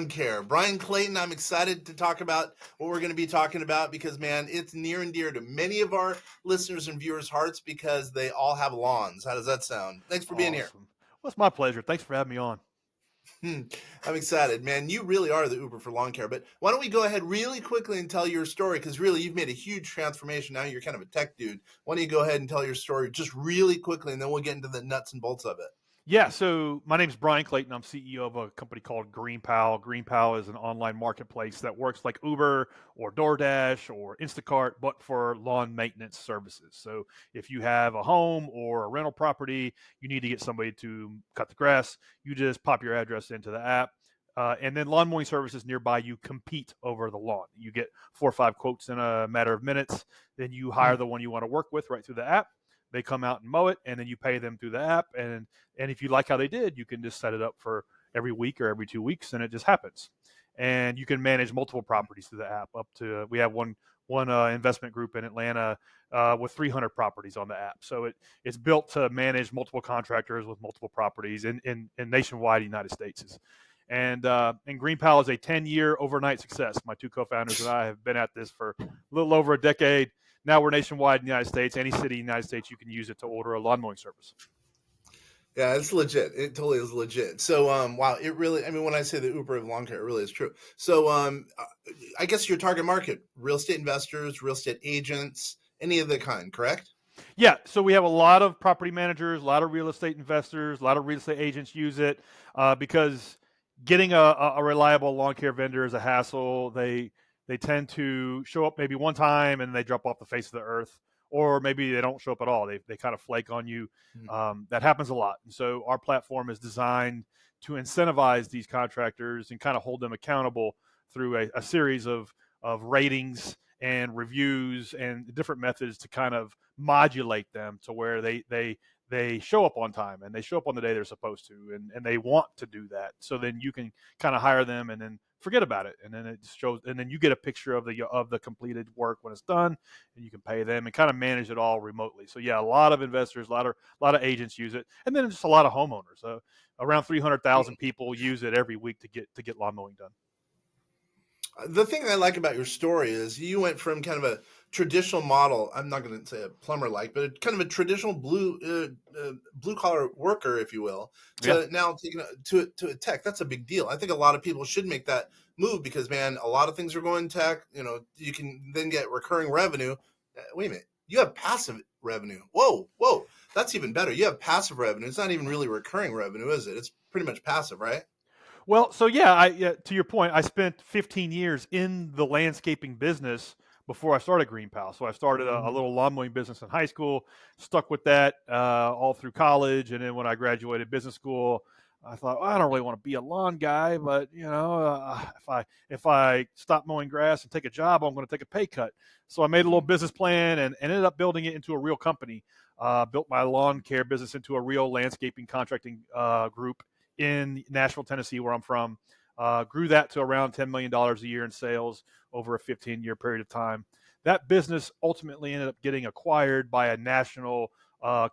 care. Bryan Clayton, I'm excited to talk about what we're going to be talking about because, man, it's near and dear to many of our listeners and viewers' hearts because they all have lawns. How does that sound? Thanks for being here. Awesome. Well, it's my pleasure. Thanks for having me on. I'm excited, man. You really are the Uber for lawn care. But why don't we go ahead really quickly and tell your story? Because really, you've made a huge transformation. Now you're kind of a tech dude. Why don't you go ahead and tell your story just really quickly, and then we'll get into the nuts and bolts of it. Yeah, so my name is Bryan Clayton. I'm CEO of a company called GreenPal. GreenPal is an online marketplace that works like Uber or DoorDash or Instacart, but for lawn maintenance services. So if you have a home or a rental property, you need to get somebody to cut the grass, you just pop your address into the app. And then lawn mowing services nearby, you compete over the lawn. You get 4 or 5 quotes in a matter of minutes. Then you hire the one you want to work with right through the app. They come out and mow it, and then you pay them through the app. And if you like how they did, you can just set it up for every week or every 2 weeks, and it just happens. And you can manage multiple properties through the app. Up to we have one investment group in Atlanta with 300 properties on the app. So it's built to manage multiple contractors with multiple properties in nationwide United States. And GreenPal is a 10-year overnight success. My 2 co-founders and I have been at this for a little over a decade. Now we're nationwide in the United States. Any city in the United States, you can use it to order a lawn mowing service. Yeah, it's legit. It totally is legit. So, wow, it really, I mean, when I say the Uber of lawn care, it really is true. So, I guess your target market, real estate investors, real estate agents, any of the kind, correct? Yeah, so we have a lot of property managers, a lot of real estate investors, a lot of real estate agents use it because getting a reliable lawn care vendor is a hassle. They tend to show up maybe one time and they drop off the face of the earth, or maybe they don't show up at all. They kind of flake on you. That happens a lot. And so our platform is designed to incentivize these contractors and kind of hold them accountable through a series of ratings and reviews and different methods to kind of modulate them to where they show up on time and they show up on the day they're supposed to, and they want to do that. So then you can kind of hire them and then forget about it, and then it shows, and then you get a picture of the completed work when it's done, and you can pay them and kind of manage it all remotely. So yeah, a lot of investors, a lot of agents use it, and then just a lot of homeowners. Around 300,000 people use it every week to get lawn mowing done. The thing I like about your story is you went from kind of a traditional model. I'm not going to say a plumber like, but kind of a traditional blue collar worker, if you will, to now taking to a tech. That's a big deal. I think a lot of people should make that move because, man, a lot of things are going tech. You know, you can then get recurring revenue. Wait a minute, you have passive revenue. Whoa, that's even better. You have passive revenue. It's not even really recurring revenue, is it? It's pretty much passive, right? Well, so yeah, to your point, I spent 15 years in the landscaping business before I started GreenPal. So I started a little lawn mowing business in high school, stuck with that all through college, and then when I graduated business school, I thought, well, I don't really want to be a lawn guy, but you know, if I stop mowing grass and take a job, I'm going to take a pay cut. So I made a little business plan and ended up building it into a real company. Built my lawn care business into a real landscaping contracting group in Nashville, Tennessee, where I'm from. Grew that to around $10 million a year in sales over a 15-year period of time. That business ultimately ended up getting acquired by a national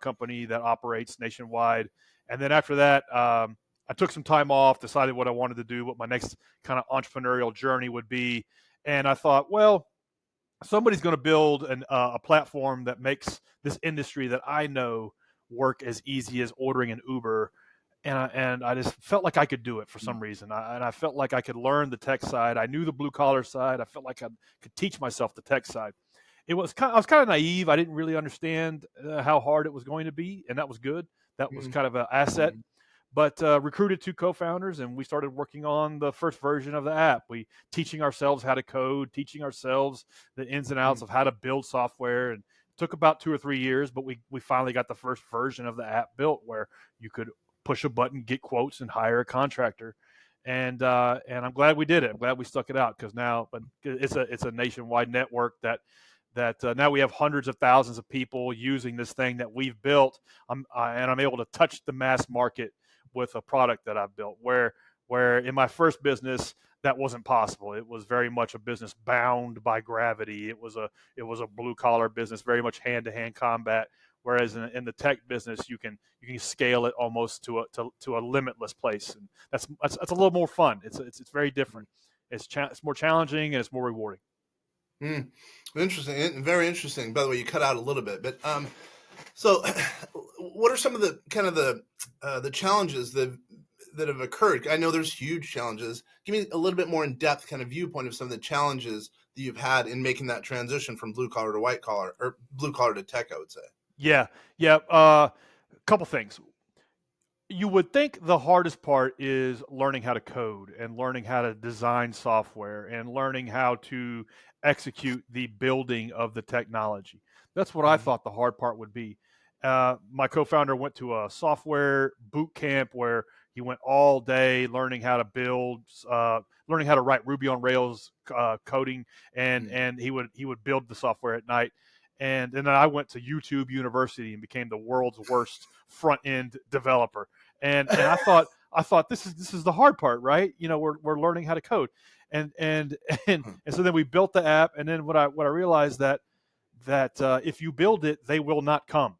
company that operates nationwide. And then after that, I took some time off, decided what I wanted to do, what my next kind of entrepreneurial journey would be. And I thought, well, somebody's going to build a platform that makes this industry that I know work as easy as ordering an Uber. And I just felt like I could do it for some reason. I felt like I could learn the tech side. I knew the blue collar side. I felt like I could teach myself the tech side. I was kind of naive. I didn't really understand how hard it was going to be, and that was good. That was kind of an asset. But recruited 2 co-founders, and we started working on the first version of the app. We teaching ourselves how to code, teaching ourselves the ins and outs of how to build software. And it took about 2 or 3 years, but we finally got the first version of the app built where you could push a button, get quotes, and hire a contractor. And I'm glad we did it. I'm glad we stuck it out because now, but it's a nationwide network that now we have hundreds of thousands of people using this thing that we've built. And I'm able to touch the mass market with a product that I've built. Where in my first business that wasn't possible. It was very much a business bound by gravity. It was a blue collar business, very much hand to hand combat. Whereas in the tech business, you can scale it almost to a limitless place, and that's a little more fun. It's very different. It's more challenging and it's more rewarding. Mm. Interesting, very interesting. By the way, you cut out a little bit, but so what are some of the kind of the challenges that have occurred? I know there's huge challenges. Give me a little bit more in depth kind of viewpoint of some of the challenges that you've had in making that transition from blue collar to white collar, or blue collar to tech, I would say. Yeah, yeah. Couple things. You would think the hardest part is learning how to code and learning how to design software and learning how to execute the building of the technology. That's what I Mhm. thought the hard part would be. My co-founder went to a software boot camp where he went all day learning how to build, learning how to write Ruby on Rails coding, and Mm. and he would build the software at night. And then I went to YouTube University and became the world's worst front end developer. And I thought this is the hard part, right? We're learning how to code, and and and so then we built the app, and then what I realized that if you build it, they will not come.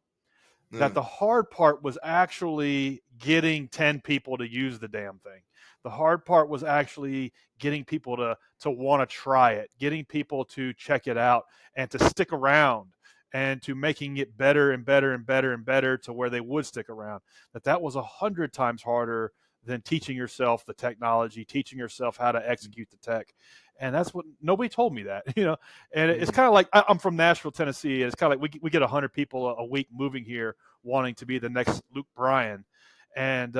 That Mm. the hard part was actually getting 10 people to use the damn thing. The hard part was actually getting people to want to try it, getting people to check it out and to stick around, and to making it better and better and better and better to where they would stick around. That was 100 times harder than teaching yourself the technology, teaching yourself how to execute the tech. And that's what nobody told me that, And it's Mm. kind of like I'm from Nashville, Tennessee, and it's kind of like we get 100 people a week moving here wanting to be the next Luke Bryan, and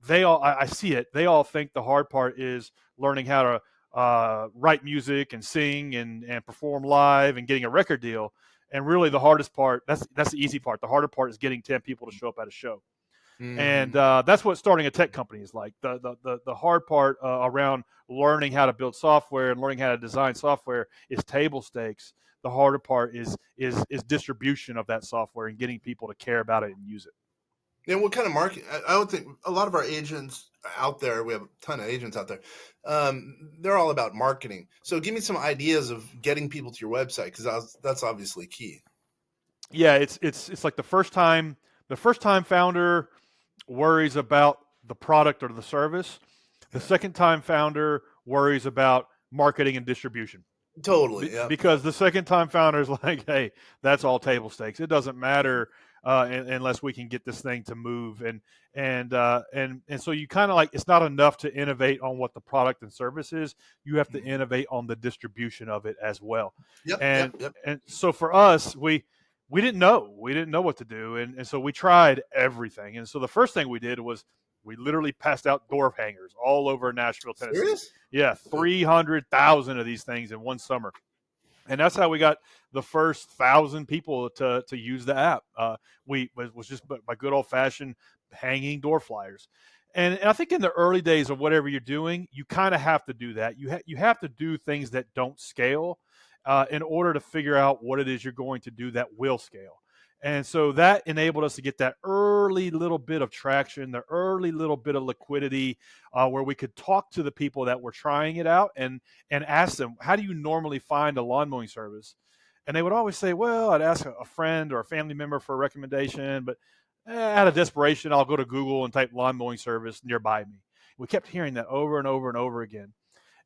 they all I see it. They all think the hard part is learning how to write music and sing and perform live and getting a record deal. And really, the hardest part that's the easy part. The harder part is getting 10 people to show up at a show. And Mhm. that's what starting a tech company is like. The hard part around learning how to build software and learning how to design software is table stakes. The harder part is distribution of that software and getting people to care about it and use it. And what kind of market? I would think a lot of our agents out there, we have a ton of agents out there. They're all about marketing. So give me some ideas of getting people to your website, because that's obviously key. Yeah, it's like the first time founder worries about the product or the service. The Yeah. second time founder worries about marketing and distribution. Totally. Yep. Because the second time founder is like, hey, that's all table stakes. It doesn't matter unless we can get this thing to move. And so you kind of like, it's not enough to innovate on what the product and service is. You have to Mhm. innovate on the distribution of it as well. Yep. And Yep. Yep. and so for us, we didn't know what to do, and so we tried everything. And so the first thing we did was we literally passed out door hangers all over Nashville, Tennessee. Serious? Yeah, 300,000 of these things in one summer, and that's how we got the first 1,000 people to use the app. We was just by good old fashioned hanging door flyers, and I think in the early days of whatever you're doing, you kind of have to do that. You have to do things that don't scale in order to figure out what it is you're going to do that will scale. And so that enabled us to get that early little bit of traction, the early little bit of liquidity, where we could talk to the people that were trying it out and ask them, how do you normally find a lawn mowing service? And they would always say, well, I'd ask a friend or a family member for a recommendation, but out of desperation, I'll go to Google and type lawn mowing service nearby me. We kept hearing that over and over and over again.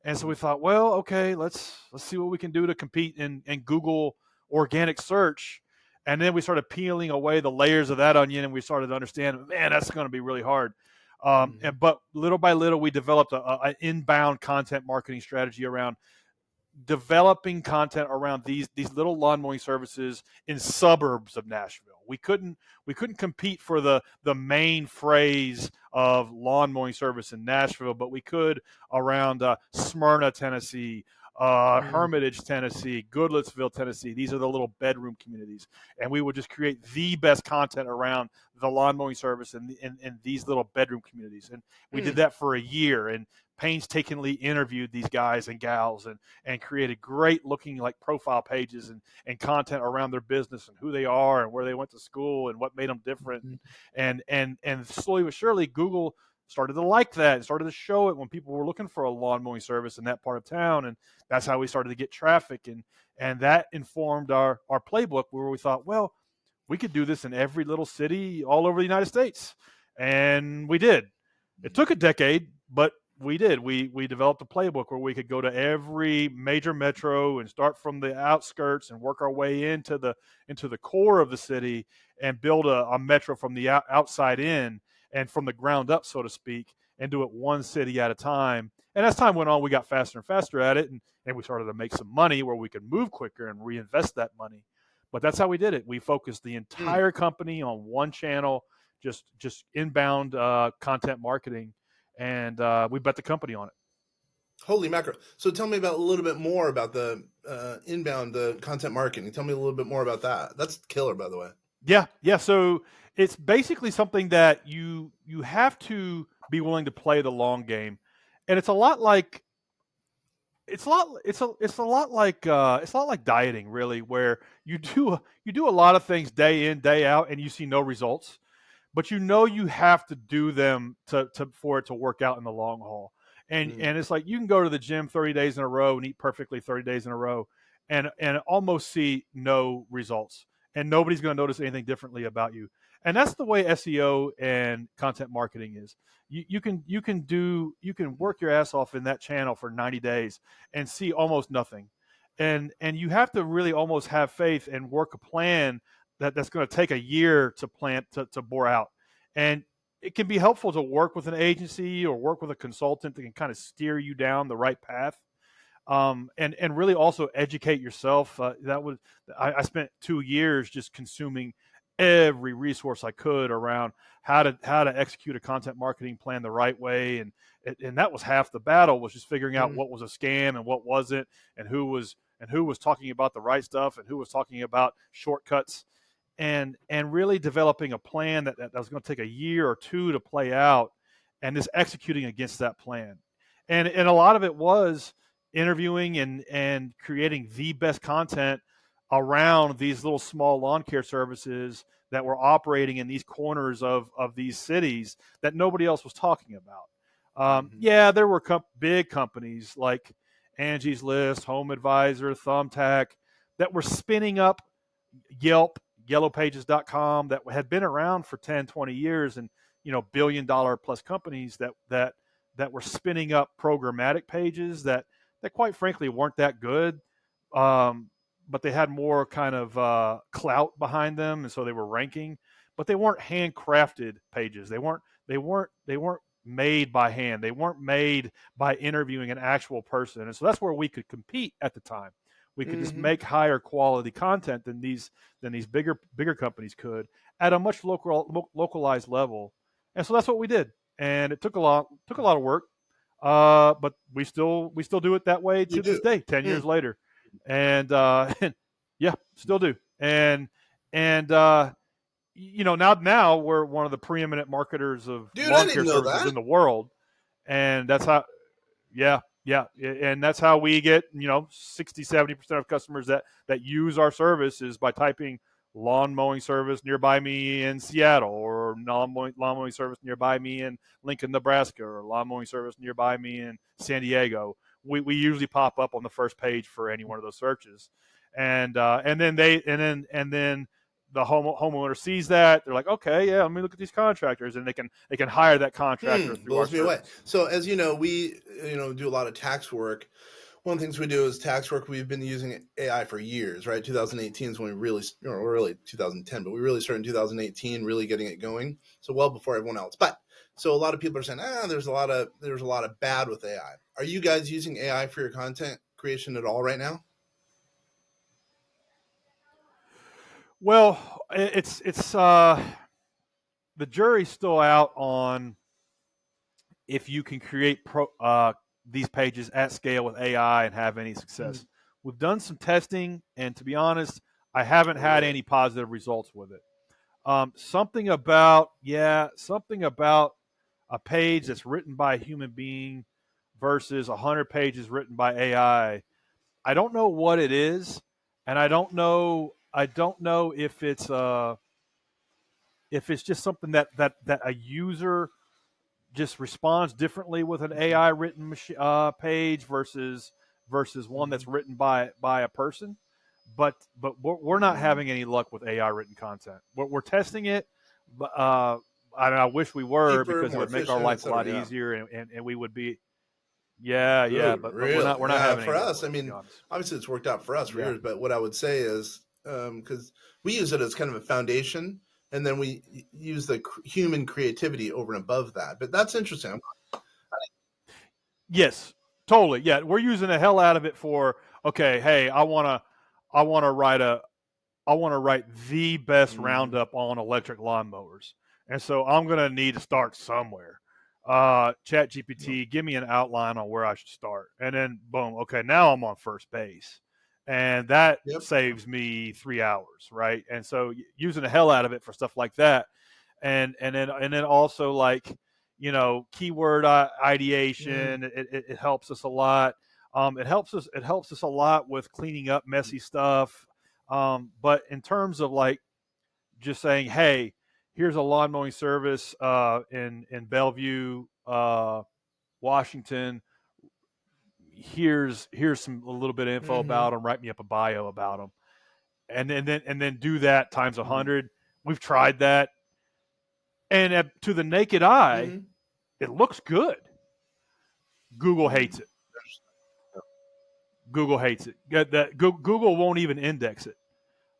And so we thought, well, okay, let's see what we can do to compete in Google organic search. And then we started peeling away the layers of that onion, and we started to understand, man, that's going to be really hard. Mhm. But little by little, we developed an inbound content marketing strategy around developing content around these little lawn mowing services in suburbs of Nashville. We couldn't compete for the main phrase of lawn mowing service in Nashville, but we could around Smyrna, Tennessee, Mhm. Hermitage, Tennessee, Goodlettsville, Tennessee. These are the little bedroom communities, and we would just create the best content around the lawn mowing service in these little bedroom communities. And we did Mm. that for a year, and painstakingly interviewed these guys and gals and created great looking like profile pages and content around their business and who they are and where they went to school and what made them different. Mhm. And slowly but surely, Google started to like that and started to show it when people were looking for a lawn mowing service in that part of town. And that's how we started to get traffic. And that informed our playbook, where we thought, well, we could do this in every little city all over the United States. And we did. It took a decade, but we did. We developed a playbook where we could go to every major metro and start from the outskirts and work our way into the core of the city and build a metro from the outside in and from the ground up, so to speak, and do it one city at a time. And as time went on, we got faster and faster at it, and we started to make some money where we could move quicker and reinvest that money. But that's how we did it. We focused the entire company on one channel, just inbound content marketing, and we bet the company on it. Holy macro! So tell me about a little bit more about the inbound, the content marketing. Tell me a little bit more about that. That's killer, by the way. Yeah. So it's basically something that you have to be willing to play the long game, and it's a lot like it's a lot it's a lot like dieting, really, where you do a lot of things day in, day out, and you see no results, but you know you have to do them to for it to work out in the long haul. And it's like you can go to the gym 30 days in a row and eat perfectly 30 days in a row and almost see no results. And nobody's going to notice anything differently about you. And that's the way SEO and content marketing is. You can work your ass off in that channel for 90 days and see almost nothing. And you have to really almost have faith and work a plan that's going to take a year to plant to bore out. And it can be helpful to work with an agency or work with a consultant that can kind of steer you down the right path. And really also educate yourself. I spent 2 years just consuming every resource I could around how to execute a content marketing plan the right way, and that was half the battle, was just figuring out what was a scam and what wasn't, and who was talking about the right stuff and who was talking about shortcuts, and really developing a plan that was going to take a year or two to play out, and just executing against that plan. And a lot of it was interviewing and creating the best content around these little small lawn care services that were operating in these corners of these cities that nobody else was talking about. Yeah, there were big companies like Angie's List, Home Advisor, Thumbtack that were spinning up Yelp, yellowpages.com, that had been around for 10, 20 years, and billion-dollar plus companies that were spinning up programmatic pages that quite frankly weren't that good, but they had more kind of clout behind them, and so they were ranking. But they weren't handcrafted pages. They weren't made by hand. They weren't made by interviewing an actual person, and so that's where we could compete at the time. We could just make higher quality content than these bigger companies could at a much localized level, and so that's what we did. And it took a lot of work, but we still do it that way to this day, 10 years later, and yeah, still do. And now we're one of the preeminent marketers of lawn care services in the world, and that's how. Yeah, and that's how we get 60-70% of customers that use our service is by typing lawn mowing service nearby me in Seattle, or lawn mowing service nearby me in Lincoln, Nebraska, or lawn mowing service nearby me in San Diego. We usually pop up on the first page for any one of those searches, and then the homeowner sees that, they're like, okay, yeah, let me look at these contractors, and they can hire that contractor through our service. So as you know, we do a lot of tax work. One of the things we do is tax work. We've been using AI for years, right? 2018 is when we really, or really 2010, but we really started in 2018, really getting it going. So well before everyone else. But so a lot of people are saying, there's a lot of bad with AI. Are you guys using AI for your content creation at all right now? Well, it's the jury's still out on if you can create these pages at scale with AI and have any success. We've done some testing, and to be honest, I haven't had any positive results with it. Something about a page that's written by a human being versus 100 pages written by AI. I don't know what it is, and I don't know if it's just something that a user just responds differently with an AI written page versus one that's written by a person. we're not having any luck with AI written content. We're testing it, but I wish we were, Cheaper, because it more would make our efficient, et life a cetera. lot Yeah. easier, and we would be. Yeah, Dude, but really? we're not Yeah, having any for luck us, with I it, to be mean, honest. obviously it's worked out for us for Yeah. years, but what I would say is, because we use it as kind of a foundation, and then we use the human creativity over and above that. But that's interesting. Yes, totally. Yeah, we're using the hell out of it for, okay, hey, I wanna write the best Mhm. roundup on electric lawnmowers, and so I'm gonna need to start somewhere. Chat GPT, give me an outline on where I should start, and then boom, okay, now I'm on first base, and that Yep. saves me 3 hours, right? And so using the hell out of it for stuff like that, and then also, like, keyword Mhm. ideation. It helps us a lot. It helps us a lot with cleaning up messy stuff. But in terms of, like, just saying, hey, here's a lawn mowing service in Bellevue, Washington. Here's a little bit of info about Mhm. them. Write me up a bio about them, and then do that times Mhm. 100. We've tried that, and to the naked eye, Mhm. it looks good. Google hates Mhm. it. Google hates it. Google won't even index it.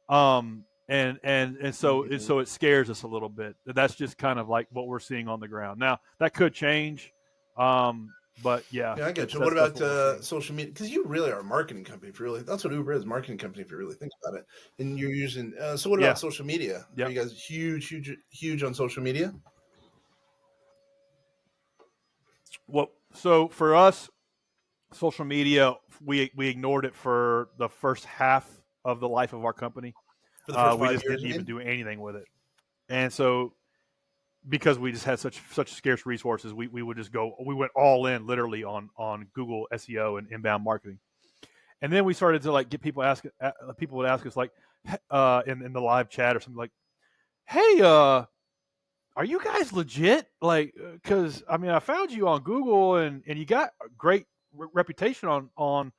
And so it scares us a little bit. That's just kind of like what we're seeing on the ground. Now that could change, but yeah, Yeah, I get that's you. What that's that's about what we're seeing. social media? Because you really are a marketing company. If you really, that's what Uber is, marketing company. If you really think about it, and you're using. So, what about Yeah, social media? Are yeah. you guys huge, huge, huge on social media? Well, so for us, social media, we ignored it for the first half of the life of our company. For the first We five just years, didn't you even mean? do anything with it, and so because we just had such scarce resources, we went all in, literally, on Google SEO and inbound marketing. And then we started to, like, get people would ask us, like, in the live chat or something, like, hey, are you guys legit? Like, because I mean, I found you on Google, and you got a great reputation on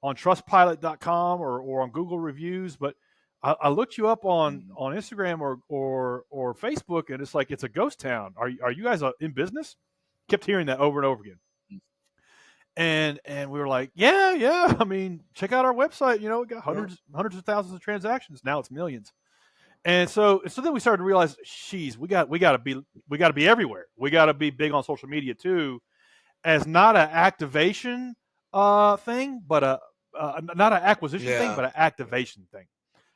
trustpilot.com or on Google reviews, but I looked you up on Mhm. Instagram or Facebook, and it's like it's a ghost town. Are you guys in business? Kept hearing that over and over again. And we were like, yeah. I mean, check out our website. We got Yeah. hundreds of thousands of transactions. Now it's millions. And so then we started to realize, geez, we got to be everywhere. We got to be big on social media too, as not an activation thing, but not an acquisition thing, Yeah. but an activation thing.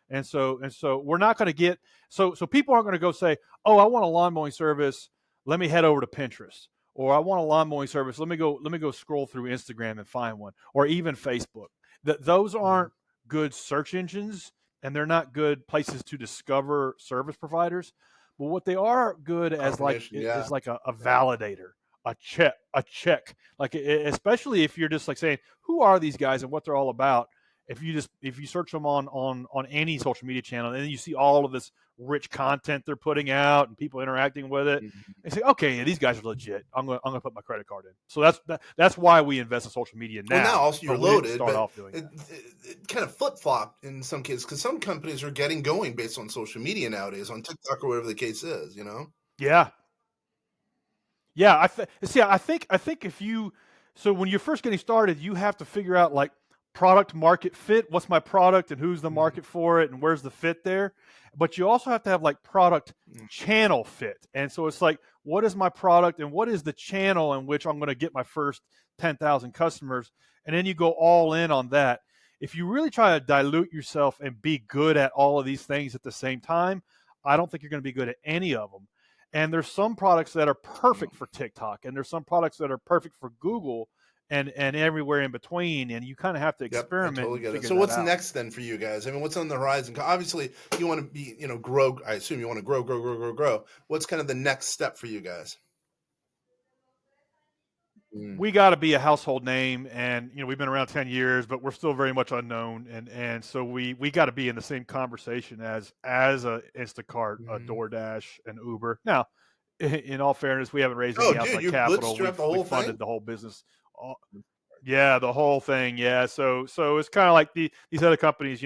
And so we're not going to get, so people aren't going to go say, oh, I want a lawn mowing service. Let me head over to Pinterest. Or I want a lawn mowing service. Let me go scroll through Instagram and find one, or even Facebook. Those Mhm. aren't good search engines, and they're not good places to discover service providers. But what they are good as, like, Confirmation. Yeah. is like a validator, a check. Like, especially if you're just, like, saying, who are these guys and what they're all about. If you search them on any social media channel, and then you see all of this rich content they're putting out and people interacting with it, Mhm. and say, okay, yeah, these guys are legit. I'm gonna put my credit card in. So that's why we invest in social media Well, now now, also you're but we didn't loaded, start but off doing that. it kind of flip flopped in some cases because some companies are getting going based on social media nowadays, on TikTok or whatever the case is. Yeah, yeah. I think if you, so when you're first getting started, you have to figure out, like, product market fit. What's my product, and who's the Mhm. market for it, and where's the fit there? But you also have to have, like, product Mm. channel fit. And so it's like, what is my product, and what is the channel in which I'm going to get my first 10,000 customers? And then you go all in on that. If you really try to dilute yourself and be good at all of these things at the same time, I don't think you're going to be good at any of them. And there's some products that are Yeah. perfect for TikTok, and there's some products that are perfect for Google, and everywhere in between. And you kind of have to Yep, I experiment totally and get it. figure So that what's out. next then for you guys? I mean, what's on the horizon? Obviously, you want to be, grow. I assume you want to grow, grow, grow, grow, grow. What's kind of the next step for you guys? Mm. We got to be a household name, and we've been around 10 years, but we're still very much unknown, and so we got to be in the same conversation as a Instacart, a Mhm. DoorDash, and Uber. Now, in all fairness, we haven't raised Oh, any dude, outside you capital. bootstrapped we've the we whole funded thing? the whole business. Yeah, the whole thing. Yeah, so it's kind of like these other companies,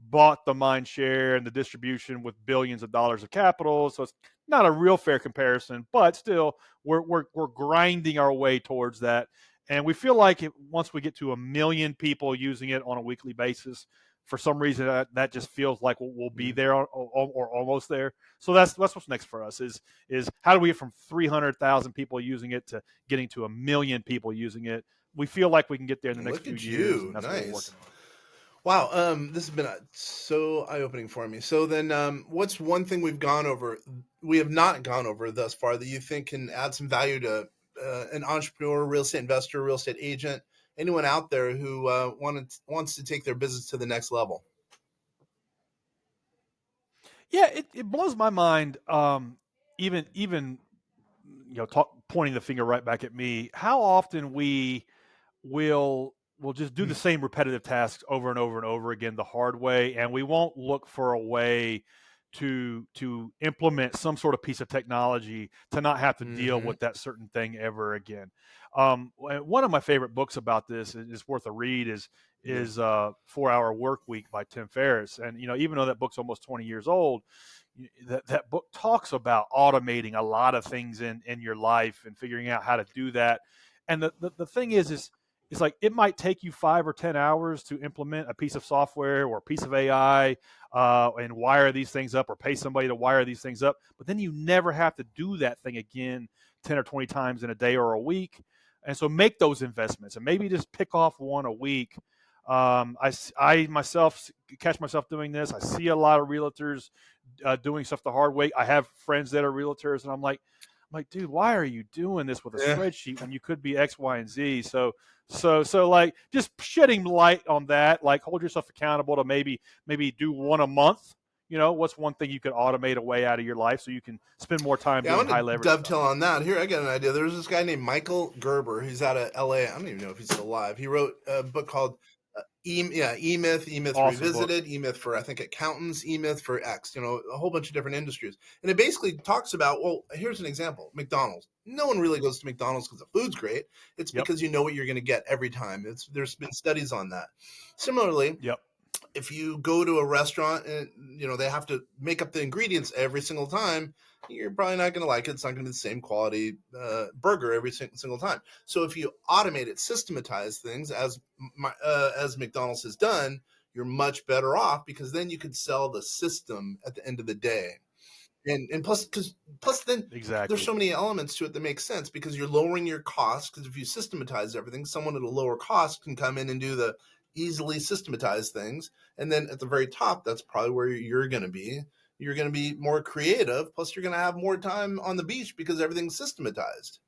bought the mind share and the distribution with billions of dollars of capital. So it's not a real fair comparison, but still, we're grinding our way towards that. And we feel like once we get to 1 million people using it on a weekly basis, for some reason that just feels like we'll be there or almost there. So that's what's next for us is how do we get from 300,000 people using it to getting to 1 million people using it? We feel like we can get there in the next Look few at years, you. and that's what we're Nice. working on. Wow. This has been so eye-opening for me. So then, what's one thing we have not gone over thus far that you think can add some value to an entrepreneur, real estate investor, real estate agent, anyone out there who wants to take their business to the next level? Yeah, it blows my mind. Even pointing the finger right back at me. How often we'll just do the same repetitive tasks over and over and over again the hard way, and we won't look for a way to implement some sort of piece of technology to not have to deal Mm-hmm. with that certain thing ever again. One of my favorite books about this is worth a read Yeah. is 4 Hour Work Week by Tim Ferriss. And even though that book's almost 20 years old, that book talks about automating a lot of things in your life and figuring out how to do that. And the thing is it's like it might take you 5 or 10 hours to implement a piece of software or a piece of AI and wire these things up or pay somebody to wire these things up. But then you never have to do that thing again 10 or 20 times in a day or a week. And so make those investments and maybe just pick off one a week. I myself catch myself doing this. I see a lot of realtors doing stuff the hard way. I have friends that are realtors, and I'm like, dude, why are you doing this with a Yeah. spreadsheet when you could be X, Y, and Z? So like just shedding light on that, like hold yourself accountable to maybe do one a month. What's one thing you could automate away out of your life so you can spend more time Yeah, I doing want to high leverage stuff? dovetail on that. Here, I got an idea. There's this guy named Michael Gerber. He's out of LA. I don't even know if he's still alive. He wrote a book called E-Myth, E-Myth Awesome book. Revisited, E-Myth for, I think, accountants, E-Myth for X, a whole bunch of different industries. And it basically talks about, well, here's an example, McDonald's. No one really goes to McDonald's because the food's great. It's Yep. because you know what you're going to get every time. There's been studies on that. Similarly, Yep. if you go to a restaurant and they have to make up the ingredients every single time, you're probably not going to like it. It's not going to be the same quality burger every single time. So if you automate it, systematize things as McDonald's has done, you're much better off because then you could sell the system at the end of the day. And plus then there's Exactly. so many elements to it that make sense because you're lowering your costs. Because if you systematize everything, someone at a lower cost can come in and do the easily systematized things. And then at the very top, that's probably where you're going to be. You're going to be more creative. Plus, you're going to have more time on the beach because everything's systematized.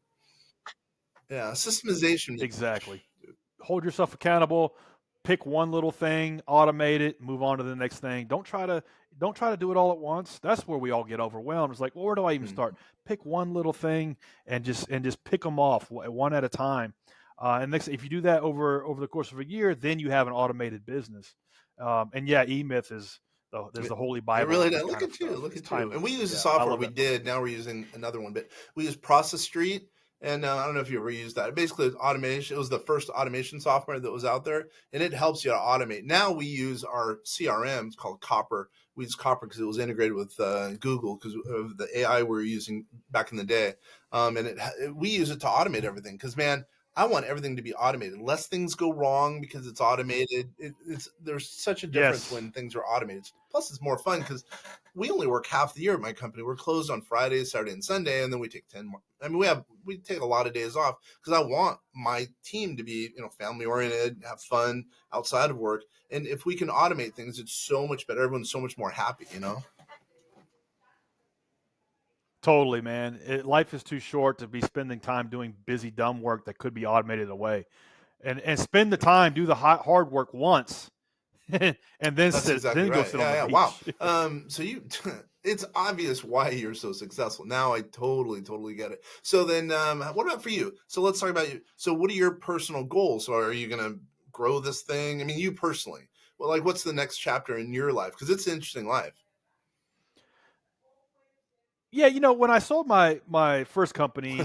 Yeah, systemization. Exactly. Hold yourself accountable. Pick one little thing, automate it, move on to the next thing. Don't try to do it all at once. That's where we all get overwhelmed. It's like, well, where do I even start? Pick one little thing and just pick them off one at a time. And next, if you do that over the course of a year, then you have an automated business. And yeah, E-Myth there's the holy It Bible really on does. this Look kind of at you. stuff. Look It's at you. And we timeless. use the Yeah, I software love we that book. did. Now we're using another one, but we use Process Street. And I don't know if you ever used that. Basically, it's automation. It was the first automation software that was out there, and it helps you to automate. Now we use our CRM. It's called Copper. We use Copper because it was integrated with Google because of the AI we were using back in the day. We use it to automate everything because, man, I want everything to be automated. Less things go wrong because it's automated. There's such a difference Yes. when things are automated. Plus, it's more fun because we only work half the year at my company. We're closed on Friday, Saturday, and Sunday, and then we take 10 more. I mean, we take a lot of days off because I want my team to be family oriented, have fun outside of work. And if we can automate things, it's so much better. Everyone's so much more happy. Totally, man. Life is too short to be spending time doing busy, dumb work that could be automated away. And spend the time, do the hard work once, and That's exactly go right. sit on Yeah, the yeah. Wow. beach. So it's obvious why you're so successful. Now I totally, totally get it. So then, what about for you? So let's talk about you. So what are your personal goals? So are you going to grow this thing? I mean, you personally. Well, like, what's the next chapter in your life? Because it's an interesting life. Yeah, when I sold my first company,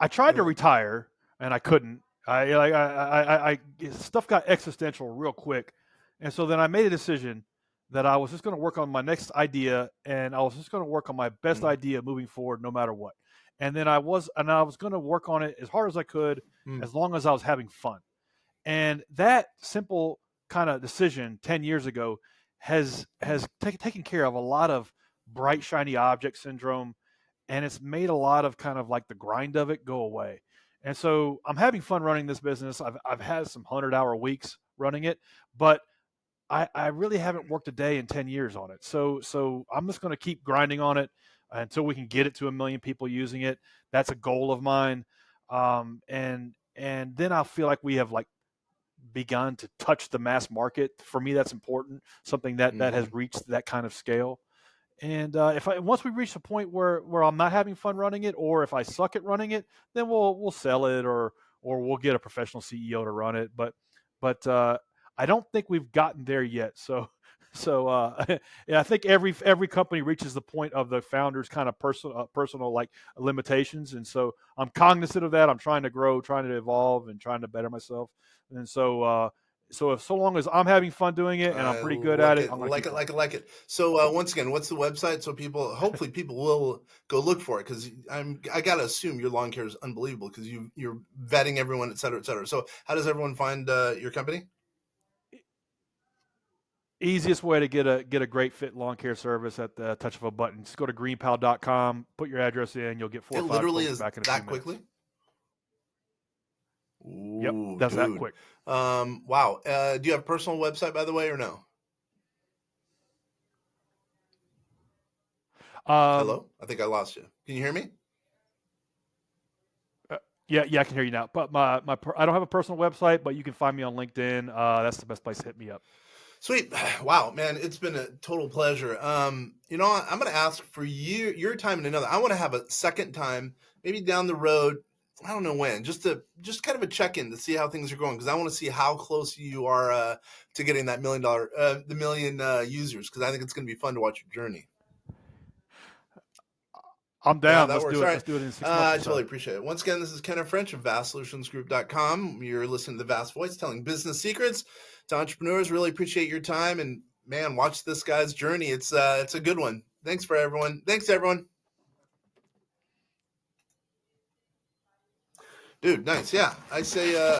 I tried to Uh, retire and I couldn't. I stuff got existential real quick, and so then I made a decision. that I was just going to work on my next idea, and I was just going to work on my best Mm, idea moving forward, no matter what. And then I was going to work on it as hard as I could, mm, as long as I was having fun. And that simple kind of decision 10 years ago has taken care of a lot of bright shiny object syndrome, and it's made a lot of kind of like the grind of it go away. And so I'm having fun running this business. I've had some 100-hour weeks running it, but I really haven't worked a day in 10 years on it. So I'm just going to keep grinding on it until we can get it to 1 million people using it. That's a goal of mine. And then I'll feel like we have like begun to touch the mass market. For me, that's important. Something that has mm-hmm. reached that kind of scale. And if I once we reach the point where I'm not having fun running it, or if I suck at running it, then we'll sell it, or we'll get a professional CEO to run it. But I don't think we've gotten there yet. So yeah, I think every company reaches the point of the founder's kind of personal like limitations, and so I'm cognizant of that. I'm trying to grow, trying to evolve, and trying to better myself. And so if so long as I'm having fun doing it and I'm I pretty good at like it, it, I'm going to like keep it, going. like it, like it. So once again, what's the website? So hopefully people will go look for it, because I gotta assume your lawn care is unbelievable, because you're vetting everyone, et cetera, et cetera. So how does everyone find your company? Easiest way to get a great fit lawn care service at the touch of a button. Just go to greenpal.com, put your address in, you'll get 4 It or 5 literally quotes is back in a few that minutes. quickly. Yep, Ooh, that's that dude. quick. Wow. Do you have a personal website, by the way, or no? Um, Hello? I think I lost you. Can you hear me? uh, yeah, I can hear you now. But I don't have a personal website, but you can find me on LinkedIn. That's the best place to hit me up. Sweet. Wow, man, it's been a total pleasure. I'm going to ask for your time and another. I want to have a second time, maybe down the road. I don't know when, just kind of a check in to see how things are going, because I want to see how close you are to getting that the million users, because I think it's going to be fun to watch your journey. I'm Yeah, down. that Let's works. do All it. right. Let's do it in 6 months I or totally so. appreciate it. Once again, this is Kenneth French of vastsolutionsgroup.com. You're listening to the Vast Voice, telling business secrets to entrepreneurs. Really appreciate your time, and man, watch this guy's journey. It's a good one. Thanks for everyone. Thanks everyone. Dude, nice. Yeah. I say